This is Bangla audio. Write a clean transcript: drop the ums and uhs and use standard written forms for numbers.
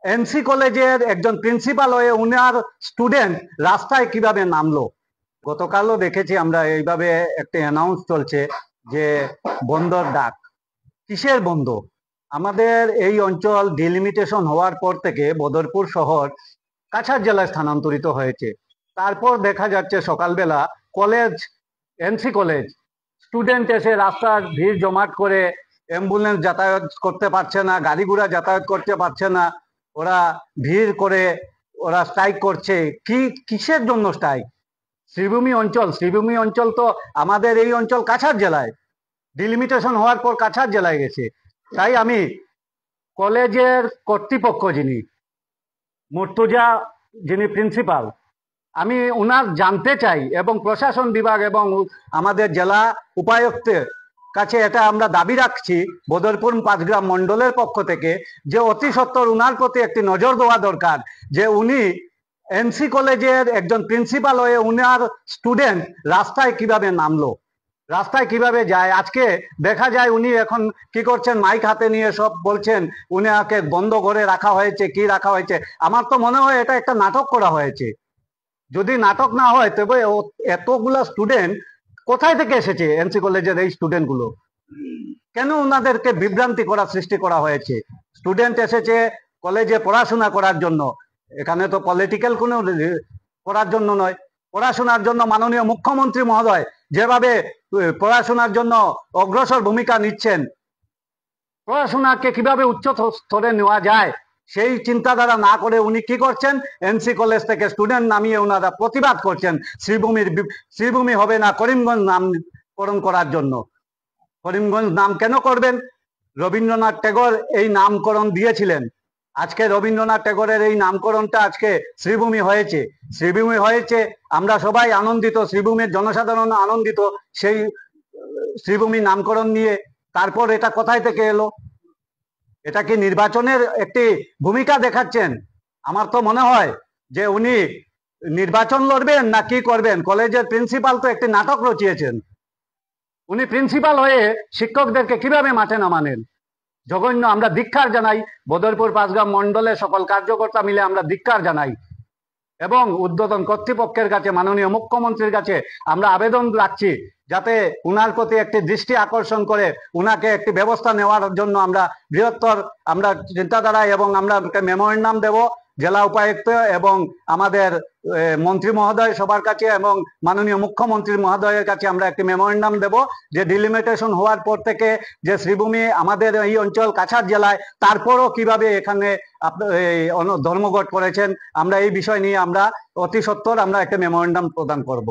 এনসি কলেজের একজন প্রিন্সিপাল হয়ে উনার স্টুডেন্ট রাস্তায় কিভাবে নামলো। গতকালও দেখেছি আমরা এইভাবে একটা অ্যানাউন্স চলছে যে বন্দর ডাক। কিসের বন্ধ? আমাদের এই অঞ্চল ডিলিমিটেশন হওয়ার পর থেকে বদরপুর শহর কাছাড় জেলায় স্থানান্তরিত হয়েছে। তারপর দেখা যাচ্ছে সকালবেলা কলেজ, এনসি কলেজ স্টুডেন্ট এসে রাস্তার ভিড় জমাট করে, অ্যাম্বুলেন্স যাতায়াত করতে পারছে না, গাড়ি ঘোড়া যাতায়াত করতে পারছে না, ওরা ভিড় করে ওরা স্ট্রাইক করছে। কিসের জন্য স্ট্রাইক? শ্রীভূমি অঞ্চল তো আমাদের এই অঞ্চল কাছাড় জেলায়, ডিলিমিটেশন হওয়ার পর কাছাড় জেলায় গেছে। তাই আমি কলেজের কর্তৃপক্ষ যিনি মুর্তজা, যিনি প্রিন্সিপাল, আমি ওনার জানতে চাই এবং প্রশাসন বিভাগ এবং আমাদের জেলা উপায়ুক্তের কাছে এটা আমরা দাবি রাখছি বদরপুর পাঁচগ্রাম মন্ডলের পক্ষ থেকে, যে অতি সত্বর উনার প্রতি একটি নজর দেওয়া দরকার যে উনি এনসি কলেজের একজন প্রিন্সিপাল হয়ে উনার স্টুডেন্ট রাস্তায় কিভাবে নামলো, রাস্তায় কিভাবে যায়। আজকে দেখা যায় উনি এখন কি করছেন, মাইক হাতে নিয়ে সব বলছেন উনাকে বন্ধ করে রাখা হয়েছে, কি রাখা হয়েছে। আমার তো মনে হয় এটা একটা নাটক করা হয়েছে। যদি নাটক না হয় তবে এতগুলা স্টুডেন্ট কোথায় থেকে এসেছে? এনসি কলেজের এই স্টুডেন্ট গুলো কেন ওনাদেরকে বিভ্রান্তি করা সৃষ্টি করা হয়েছে? স্টুডেন্ট এসেছে কলেজে পড়াশোনা করার জন্য, এখানে তো পলিটিক্যাল কোনো করার জন্য নয়। পড়াশোনার জন্য মাননীয় মুখ্যমন্ত্রী মহোদয় যেভাবে পড়াশোনার জন্য অগ্রসর ভূমিকা নিচ্ছেন, পড়াশোনাকে কিভাবে উচ্চ স্তরে নেওয়া যায় সেই চিন্তাধারা না করে উনি কি করছেন, এনসি কলেজ থেকে স্টুডেন্ট নামিয়ে ওনারা প্রতিবাদ করছেন শ্রীভূমি হবে না করিমগঞ্জ নামকরণ করার জন্য। করিমগঞ্জ নাম কেন করবেন? রবীন্দ্রনাথ ট্যাগর এই নামকরণ দিয়েছিলেন। আজকে রবীন্দ্রনাথ ট্যাগরের এই নামকরণটা আজকে শ্রীভূমি হয়েছে। শ্রীভূমি হয়েছে, আমরা সবাই আনন্দিত, শ্রীভূমির জনসাধারণ আনন্দিত সেই শ্রীভূমি নামকরণ নিয়ে। তারপর এটা কোথায় থেকে এলো? এটা কি নির্বাচনের একটি ভূমিকা দেখাচ্ছেন? আমার তো মনে হয় যে উনি নির্বাচন লড়বেন না কি করবেন। কলেজের প্রিন্সিপাল তো একটি নাটক রচিয়েছেন। উনি প্রিন্সিপাল হয়ে শিক্ষকদেরকে কিভাবে মাঠে নামানেন? জঘন্য। আমরা ধিক্কার জানাই, বদরপুর পাঁচগ্রাম মন্ডলের সকল কার্যকর্তা মিলে আমরা ধিক্কার জানাই এবং ঊর্ধ্বতন কর্তৃপক্ষের কাছে, মাননীয় মুখ্যমন্ত্রীর কাছে আমরা আবেদন রাখছি যাতে উনার প্রতি একটি দৃষ্টি আকর্ষণ করে উনাকে একটি ব্যবস্থা নেওয়ার জন্য আমরা বৃহত্তর আমরা চিন্তাধারা এবং আমরা মেমোরেন্ডাম দেব জেলা উপায়ুক্ত এবং আমাদের মন্ত্রী মহোদয় সবার কাছে এবং মাননীয় মুখ্যমন্ত্রী মহোদয়ের কাছে আমরা একটি মেমোরেন্ডাম দেব যে ডিলিমিটেশন হওয়ার পর থেকে যে শ্রীভূমি আমাদের এই অঞ্চল কাছাড় জেলায়, তারপরও কিভাবে এখানে ধর্মঘট করেছেন, আমরা এই বিষয় নিয়ে আমরা অতি সত্বর আমরা একটা মেমোরেন্ডাম প্রদান করব।